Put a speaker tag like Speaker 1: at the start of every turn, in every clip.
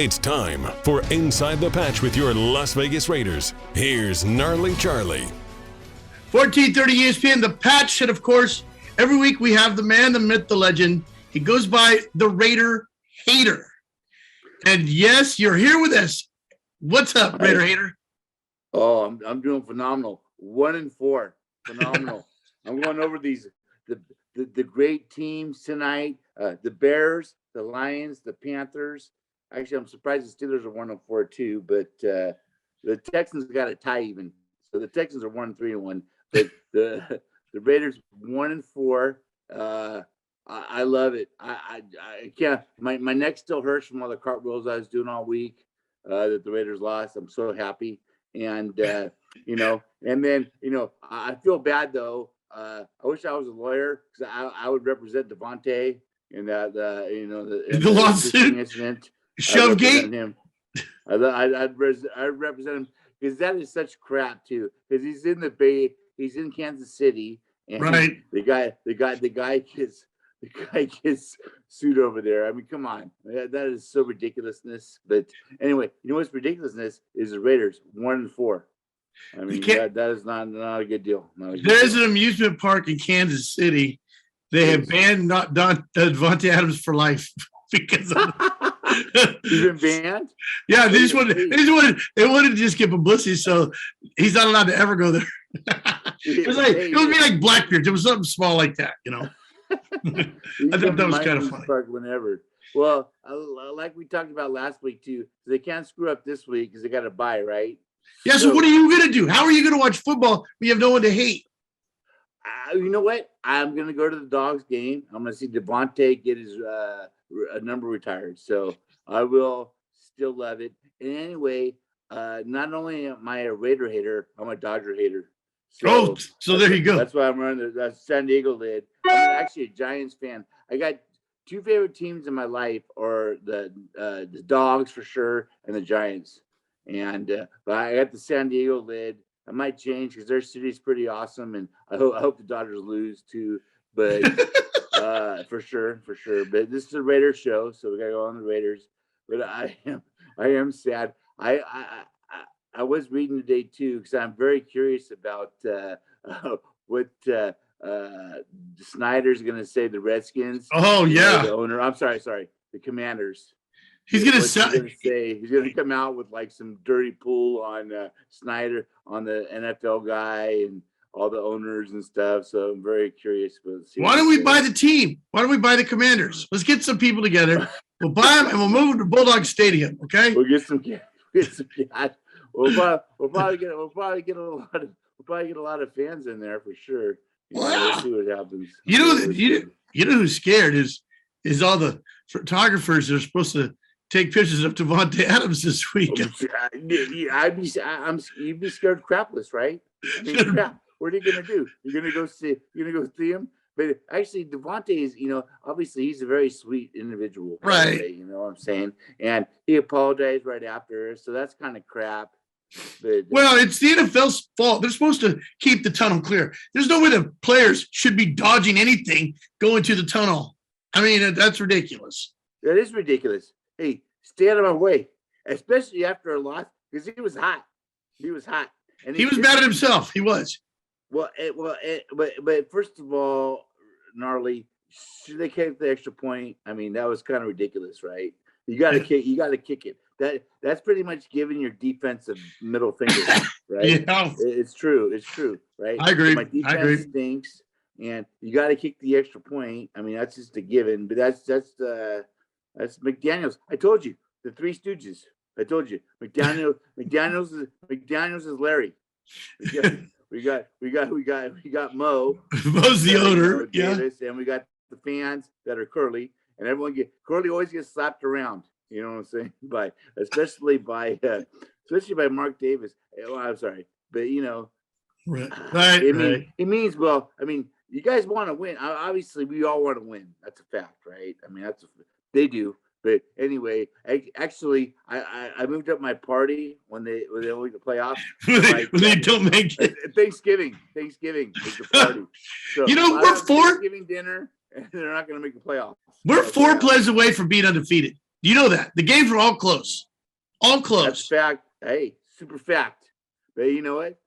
Speaker 1: It's time for Inside the Patch with your Las Vegas Raiders. Here's Gnarley Charley.
Speaker 2: 1430 ESPN, The Patch. And, of course, every week we have the man, the myth, the legend. He goes by the Raider Hater. And, yes, you're here with us. What's up, Raider Hater?
Speaker 3: Oh, I'm doing phenomenal. 1-4. Phenomenal. I'm going over these the great teams tonight. The Bears, the Lions, the Panthers. Actually, I'm surprised the Steelers are 1-4 too, but the Texans got a tie even. So the Texans are 1-3-1, but the Raiders 1-4. I love it. I can't. My neck still hurts from all the cartwheels I was doing all week. That the Raiders lost. I'm so happy, and and then I feel bad though. I wish I was a lawyer because I would represent Devontae in that
Speaker 2: the lawsuit
Speaker 3: incident.
Speaker 2: Shovegate.
Speaker 3: I'd represent him because that is such crap too. Because he's in the Bay, he's in Kansas City, and
Speaker 2: right.
Speaker 3: The guy gets sued over there. I mean, come on, that is so ridiculousness. But anyway, what's ridiculousness is the Raiders 1-4. I mean, that is not a good deal.
Speaker 2: There's an amusement park in Kansas City. They have banned Devontae Adams for life because of
Speaker 3: he's been banned.
Speaker 2: Yeah, they wanted to just get publicity, so he's not allowed to ever go there. It would be like Blackbeard. It was something small like that, I thought that was kind of funny.
Speaker 3: Whenever. Well, like we talked about last week too, they can't screw up this week because they got to bye, right?
Speaker 2: Yeah. So what are you gonna do? How are you gonna watch football when you have no one to hate?
Speaker 3: You know what? I'm gonna go to the Dogs game. I'm gonna see Devontae get his number retired. So I will still love it. And anyway, not only am I a Raider hater, I'm a Dodger hater.
Speaker 2: So there you go.
Speaker 3: That's why I'm running the San Diego lid. I'm actually a Giants fan. I got two favorite teams in my life, are the Dogs for sure and the Giants. And but I got the San Diego lid. I might change because their city's pretty awesome, and I hope the Dodgers lose too. But for sure. But this is a Raiders show, so we gotta go on the Raiders. But I am sad. I was reading today too because I'm very curious about what Snyder's going to say. The Redskins.
Speaker 2: Oh yeah,
Speaker 3: the owner. I'm sorry, the Commanders.
Speaker 2: He's going to say
Speaker 3: he's going to come out with like some dirty pool on Snyder, on the NFL guy, and all the owners and stuff. So I'm very curious.
Speaker 2: Why don't we buy the team? Why don't we buy the Commanders? Let's get some people together. We'll buy them and we'll move them to Bulldog Stadium. Okay.
Speaker 3: We'll get some cash. We'll probably get a lot of fans in there for sure. We'll see what happens.
Speaker 2: You know who's scared is all the photographers that are supposed to take pictures of Devontae Adams this week.
Speaker 3: You'd be scared crapless, right? I mean, crap. What are you gonna do? You're gonna go see him? But actually, Devontae is, obviously he's a very sweet individual,
Speaker 2: right?
Speaker 3: You know what I'm saying? And he apologized right after, so that's kind of crap. But,
Speaker 2: well, it's the NFL's fault. They're supposed to keep the tunnel clear. There's no way the players should be dodging anything going to the tunnel. I mean, that's ridiculous.
Speaker 3: That is ridiculous. Hey, stay out of my way, especially after a loss, because he was hot. And
Speaker 2: he was mad at himself. He was.
Speaker 3: But first of all, Gnarly, should they kick the extra point? I mean, that was kind of ridiculous, right? You got to kick it. That's pretty much giving your defense a middle finger, right?
Speaker 2: Yeah.
Speaker 3: It's true, right?
Speaker 2: I agree.
Speaker 3: My defense stinks, and you got to kick the extra point. I mean, that's just a given. But that's McDaniels. I told you, the Three Stooges. I told you, McDaniels is Larry. We got Mo.
Speaker 2: Mo's the owner,
Speaker 3: Davis, and we got the fans that are Curly, and Curly always gets slapped around. You know what I'm saying? Especially by Mark Davis. Well, I'm sorry, but
Speaker 2: right.
Speaker 3: It means well. I mean, you guys want to win. Obviously, we all want to win. That's a fact, right? I mean, they do. But anyway, I moved up my party when they only the playoffs.
Speaker 2: when they don't make it.
Speaker 3: Thanksgiving is the party. So
Speaker 2: we're 4
Speaker 3: Thanksgiving dinner, and they're not going to make the playoffs.
Speaker 2: We're 4 plays away from being undefeated. You know that. The games were all close. All close.
Speaker 3: That's fact. Hey, super fact. But you know what?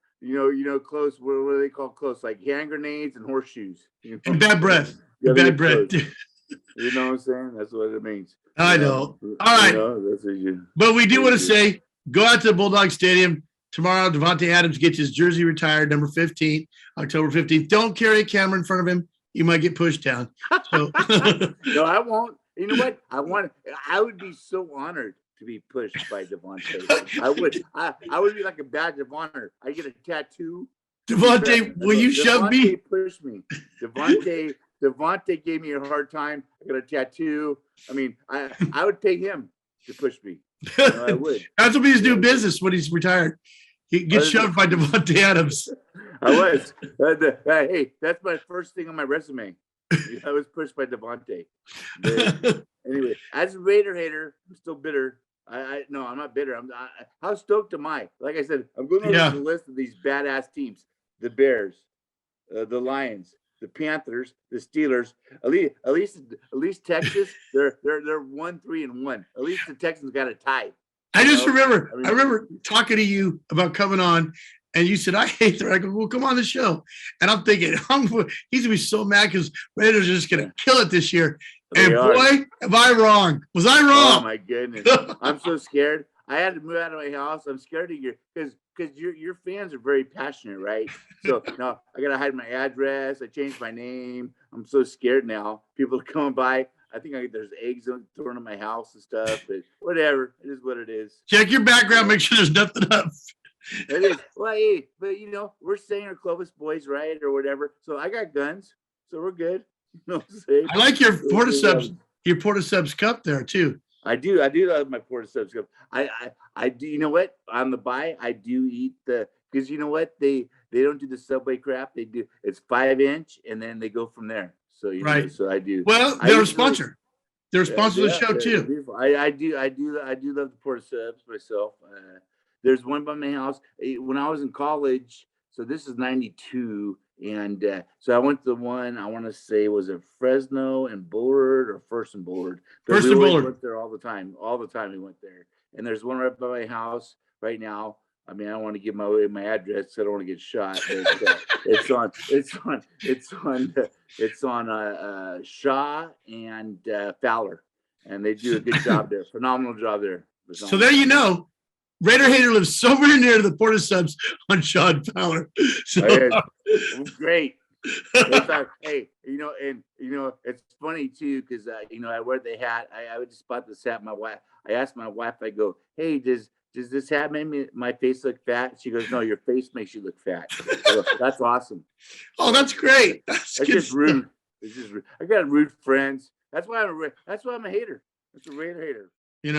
Speaker 3: Close. What do they call close? Like hand grenades and horseshoes.
Speaker 2: And bad breath. Bad breath.
Speaker 3: You know what I'm saying? That's what it means.
Speaker 2: I know. All right.
Speaker 3: That's what you.
Speaker 2: But we do want to say, go out to the Bulldog Stadium tomorrow. Devontae Adams gets his jersey retired, number 15, October 15th. Don't carry a camera in front of him. You might get pushed down. So.
Speaker 3: No, I won't. You know what? I would be so honored to be pushed by Devontae. I would be like a badge of honor. I get a tattoo.
Speaker 2: Devontae, will you shove me?
Speaker 3: Push me. Devontae gave me a hard time. I got a tattoo. I mean, I would pay him to push me. I would.
Speaker 2: That's what be his new business when he's retired. He gets shoved by Devontae Adams.
Speaker 3: I was. Hey, that's my first thing on my resume. I was pushed by Devontae. Anyway, as a Raider hater, I'm still bitter. No, I'm not bitter. How stoked am I? Like I said, I'm going over the list of these badass teams: the Bears, the Lions, the Panthers, the Steelers. At least Texas, they're 1-3-1. At least the Texans got a tie.
Speaker 2: I remember talking to you about coming on, and you said, I hate the Raiders. Well, come on the show. And I'm thinking, he's going to be so mad because Raiders are just going to kill it this year. And boy, am I wrong. Was I wrong?
Speaker 3: Oh, my goodness. I'm so scared. I had to move out of my house. I'm scared of you because your fans are very passionate, right? So now I got to hide my address. I changed my name. I'm so scared now. People are coming by. I think there's eggs thrown in my house and stuff, but whatever. It is what it is.
Speaker 2: Check your background. Make sure there's nothing up.
Speaker 3: It is. Well, hey, but we're saying our Clovis boys, right, or whatever. So I got guns, so we're good. You know what I'm saying?
Speaker 2: I like your Portasubs cup there too.
Speaker 3: I do love my Portasubs cup. I do. You know what? On the buy, I do eat because you know what? They don't do the Subway crap. They do. It's 5-inch, and then they go from there. So right. So I do.
Speaker 2: Well, they're a sponsor. They're a sponsor of the show too.
Speaker 3: I do love the Portasubs myself. There's one by my house when I was in college. So this is 92. And so I went to the one, I want to say, was it Fresno and Bullard or First and Bullard?
Speaker 2: First and Bullard.
Speaker 3: Went there all the time. All the time we went there. And there's one right by my house right now. I mean, I don't want to give my address. So I don't want to get shot. It's on Shaw and Fowler, and they do a good job there. Phenomenal job there.
Speaker 2: So there you know. Raider hater lives somewhere near the Portasubs on Sean Fowler. So
Speaker 3: great. Hey, it's funny too because I wear the hat. I would just bought this hat. My wife. I asked my wife. I go, hey, does this hat make my face look fat? She goes, no, your face makes you look fat. So, that's awesome.
Speaker 2: Oh, that's great.
Speaker 3: That's just rude. It's just rude. I got rude friends. That's why I'm a hater. That's a Raider hater.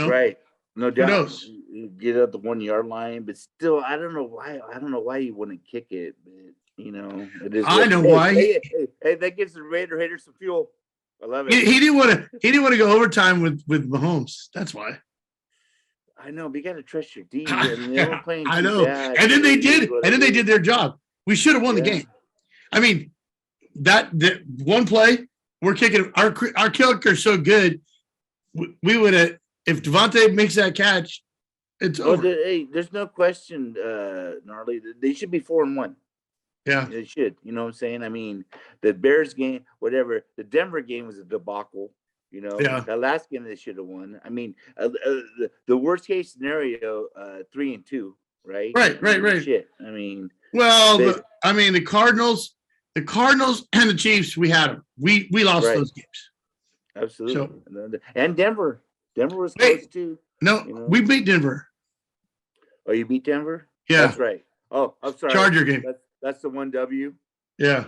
Speaker 3: Right. No doubt. You get up the 1 yard line, but still, I don't know why you wouldn't kick it. But it is.
Speaker 2: I know why.
Speaker 3: Hey, that gives the Raider haters some fuel. I love it.
Speaker 2: He didn't want to go overtime with Mahomes. That's why.
Speaker 3: I know, but you got to trust your D. They were playing
Speaker 2: I know. Bad. And then they did. And then they did their job. We should have won the game. I mean, that one play, we're kicking. Our kicker's so good. We would have. If Devontae makes that catch, it's over.
Speaker 3: There's no question, Gnarly. They should be 4-1.
Speaker 2: Yeah,
Speaker 3: they should. You know what I'm saying? I mean, the Bears game, whatever. The Denver game was a debacle. That last game they should have won. I mean, the worst case scenario, 3-2, right?
Speaker 2: Right.
Speaker 3: Shit. I mean,
Speaker 2: the Cardinals and the Chiefs, we had them. We lost those games.
Speaker 3: Absolutely. And Denver. Denver was close too.
Speaker 2: No, we beat Denver.
Speaker 3: Oh, you beat Denver?
Speaker 2: Yeah.
Speaker 3: That's right. Oh, I'm sorry.
Speaker 2: Charger game.
Speaker 3: That's the 1W.
Speaker 2: Yeah.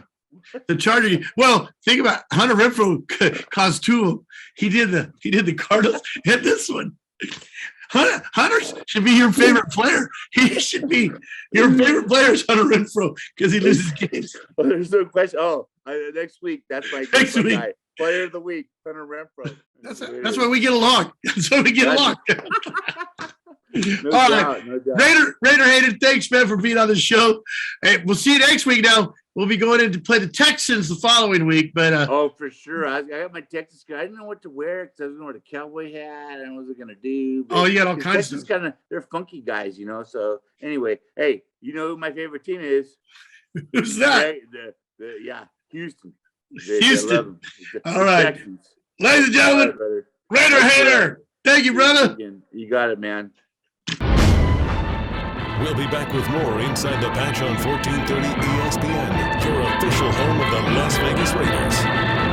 Speaker 2: The Charger game. Well, think about Hunter Renfrow caused two of them. He did the Cardinals and this one. Hunter should be your favorite player. He should be your favorite player is Hunter Renfrow because he loses games.
Speaker 3: Well, there's no question. Next week, that's my guy. Player of the week, Hunter Renfrow.
Speaker 2: That's why we get along. That's why we get along.
Speaker 3: No doubt.
Speaker 2: Raider hater, thanks, man, for being on the show. Hey, we'll see you next week. Now, we'll be going in to play the Texans the following week. But
Speaker 3: oh, for sure. I got my Texas guy. I didn't know what to wear because I was going to wear the cowboy hat. I didn't know what I was going to do.
Speaker 2: Oh, you got all kinds
Speaker 3: Texas
Speaker 2: of stuff.
Speaker 3: They're funky guys, So anyway, hey, you know who my favorite team is?
Speaker 2: Who's that?
Speaker 3: Houston.
Speaker 2: Houston.
Speaker 3: They love 'em.
Speaker 2: All right.
Speaker 3: Texans.
Speaker 2: Ladies and gentlemen, Raider Hater. Thank you, brother.
Speaker 3: You got it, man.
Speaker 1: We'll be back with more Inside the Patch on 1430 ESPN, your official home of the Las Vegas Raiders.